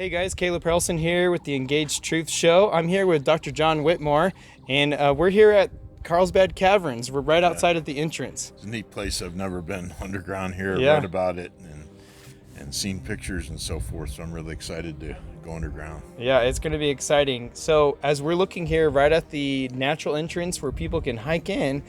Hey guys, Caleb Perelson here with the Engaged Truth Show. I'm here with Dr. John Whitmore, and we're here at Carlsbad Caverns. We're right outside of the entrance. It's a neat place. I've never been underground here. Yeah. Read about it and seen pictures and so forth, so I'm really excited to go underground. Yeah, it's going to be exciting. So as we're looking here right at the natural entrance where people can hike in,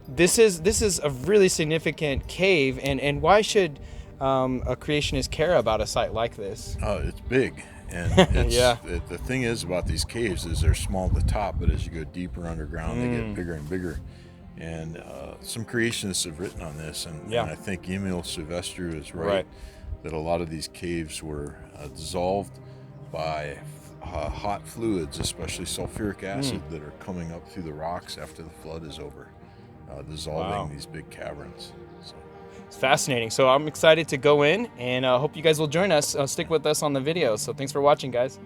this is a really significant cave, and why should a creationist care about a site like this? It's big, and it's, Yeah. the thing is about these caves is they're small at the top, but as you go deeper underground, they get bigger and bigger. And some creationists have written on this, and I think Emil Silvestri is right that a lot of these caves were dissolved by hot fluids, especially sulfuric acid, that are coming up through the rocks after the flood is over, dissolving these big caverns. So. It's fascinating. So I'm excited to go in, and I hope you guys will join us. Stick with us on the video. So thanks for watching, guys.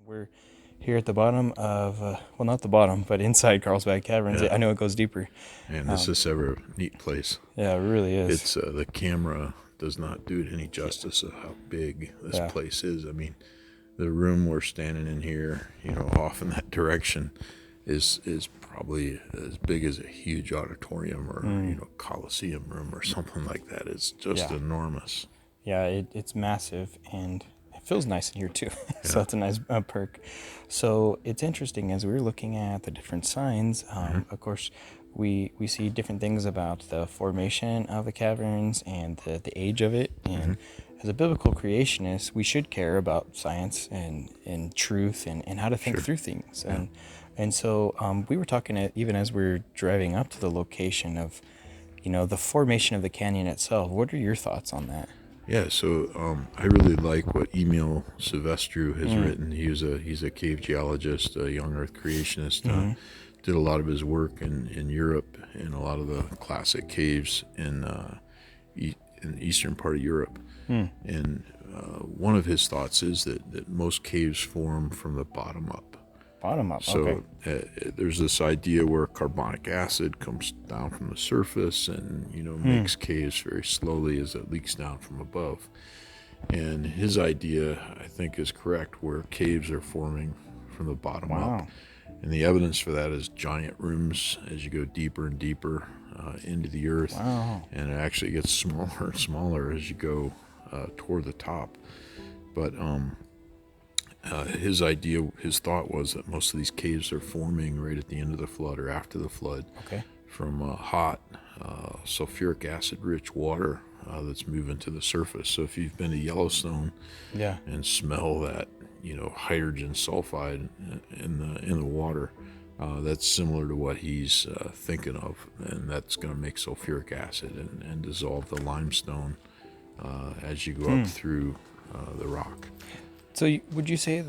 We're here at the bottom of, well, not the bottom, but inside Carlsbad Caverns. Yeah. I know it goes deeper. And this is ever a neat place. Yeah, it really is. It's the camera does not do it any justice of how big this place is. I mean, the room we're standing in here, off in that direction, is probably as big as a huge auditorium or Coliseum room or something like that. It's just enormous. Yeah, it's massive, and it feels nice in here too. So that's a nice perk. So it's interesting as we're looking at the different signs. Of course, we see different things about the formation of the caverns and the age of it. And as a biblical creationist, we should care about science and truth and how to think through things. And so we were talking even as we were driving up to the location of, the formation of the canyon itself. What are your thoughts on that? Yeah, so I really like what Emil Silvestri has written. He's a cave geologist, a young Earth creationist. Did a lot of his work in Europe in a lot of the classic caves in the eastern part of Europe. And one of his thoughts is that most caves form from the bottom up. Bottom up, so there's this idea where carbonic acid comes down from the surface and makes caves very slowly as it leaks down from above. And his idea, I think, is correct, where caves are forming from the bottom up. And the evidence for that is giant rooms as you go deeper and deeper into the earth. And it actually gets smaller and smaller as you go toward the top. But his thought was that most of these caves are forming right at the end of the flood or after the flood from hot sulfuric acid rich water that's moving to the surface. So if you've been to Yellowstone and smell that hydrogen sulfide in the water, that's similar to what he's thinking of, and that's going to make sulfuric acid and dissolve the limestone as you go up through the rock. So would you say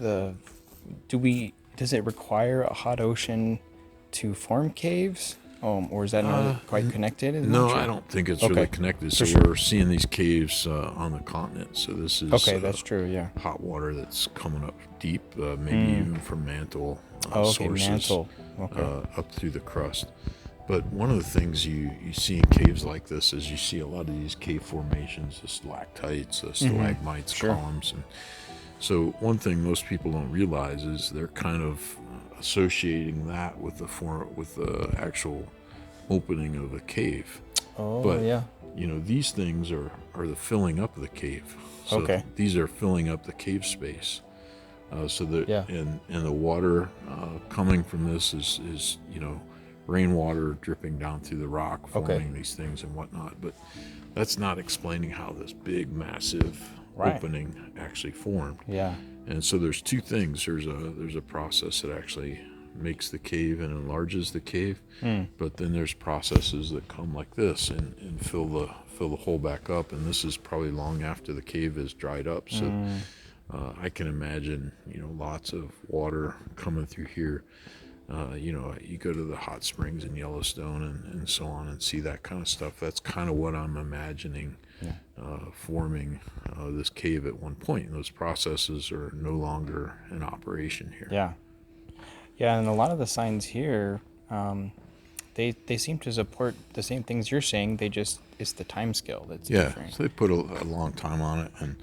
does it require a hot ocean to form caves? Or is that not quite connected? No, I don't think it's really connected. So we're seeing these caves on the continent. So this is that's true. Hot water that's coming up deep, maybe even from mantle sources up through the crust. But one of the things you see in caves like this is you see a lot of these cave formations, the stalactites, the stalagmites, columns, and so one thing most people don't realize is they're kind of associating that with the actual opening of a cave. These things are the filling up of the cave. So these are filling up the cave space. And the water coming from this is rainwater dripping down through the rock, forming these things and whatnot. But that's not explaining how this big, massive opening actually formed. And so there's two things. There's a process that actually makes the cave and enlarges the cave, but then there's processes that come like this and fill the hole back up. And this is probably long after the cave is dried up. So I can imagine lots of water coming through here. You go to the hot springs in Yellowstone and so on and see that kind of stuff. That's kind of what I'm imagining forming this cave at one point. Those processes are no longer in operation here. Yeah. Yeah, and a lot of the signs here, they seem to support the same things you're saying. It's the time scale that's different. So they put a long time on it, and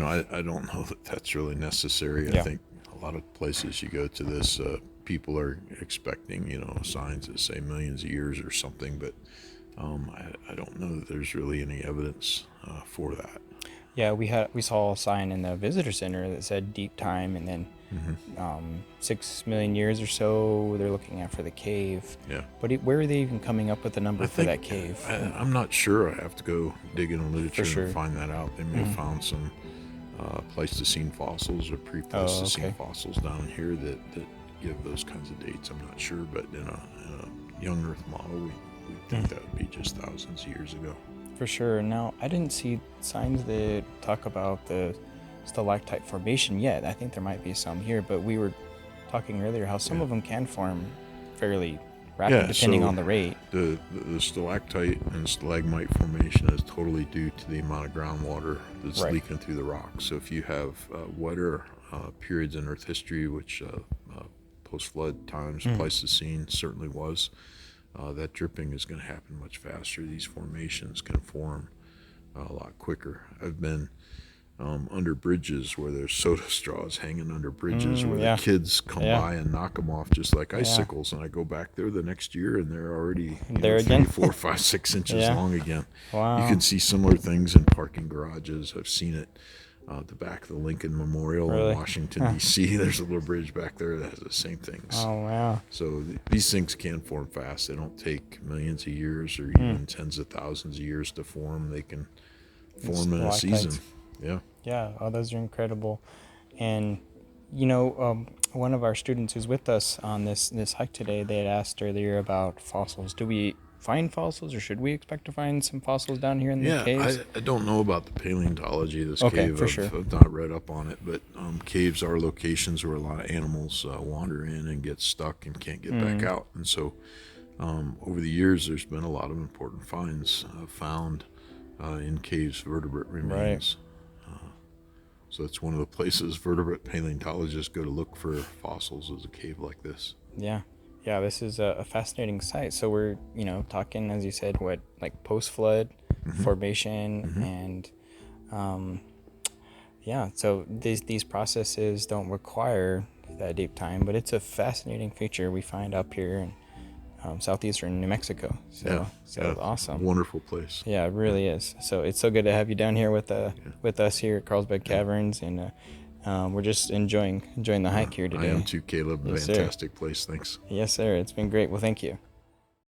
I don't know that that's really necessary. I think a lot of places you go to this, people are expecting signs that say millions of years or something, but I don't know that there's really any evidence for that. Yeah, we saw a sign in the visitor center that said deep time, and then 6 million years or so they're looking at for the cave. Yeah. But where are they even coming up with the number for that cave? I'm not sure. I have to go dig in the literature and find that out. They may have found some Pleistocene fossils or pre-Pleistocene fossils down here that give those kinds of dates. I'm not sure, but in a young Earth model, we think that would be just thousands of years ago. For sure. Now, I didn't see signs that talk about the stalactite formation yet. I think there might be some here, but we were talking earlier how some of them can form fairly rapid depending on the rate. The stalactite and stalagmite formation is totally due to the amount of groundwater that's leaking through the rock. So if you have wetter periods in Earth history, which post-flood times, Pleistocene certainly was, that dripping is going to happen much faster. These formations can form a lot quicker. I've been under bridges where there's soda straws hanging under bridges where the kids come by and knock them off just like icicles, and I go back there the next year and they're already there 3, 4, 5, 6 inches long again. Wow. You can see similar things in parking garages. I've seen it the back of the Lincoln Memorial in Washington, D.C. There's a little bridge back there that has the same things. Oh, wow. So these things can form fast. They don't take millions of years or even tens of thousands of years to form. They can form in a season. Yeah. Yeah. Oh, those are incredible. And, one of our students who's with us on this hike today, they had asked earlier about fossils. Do we find fossils, or should we expect to find some fossils down here in the caves? I don't know about the paleontology of this cave. For sure. I've not read up on it, but caves are locations where a lot of animals wander in and get stuck and can't get back out. And so over the years, there's been a lot of important finds found in caves, vertebrate remains. So it's one of the places vertebrate paleontologists go to look for fossils, is a cave like this. Yeah. Yeah, this is a fascinating site. So we're, talking, as you said, like post-flood formation, and so these processes don't require that deep time, but it's a fascinating feature we find up here in southeastern New Mexico. So awesome. Wonderful place. Yeah, it really is. So it's so good to have you down here with us here at Carlsbad Caverns, and we're just enjoying the hike here today. I am too, Caleb. Yes, Fantastic place. Thanks. Yes, sir. It's been great. Well, thank you.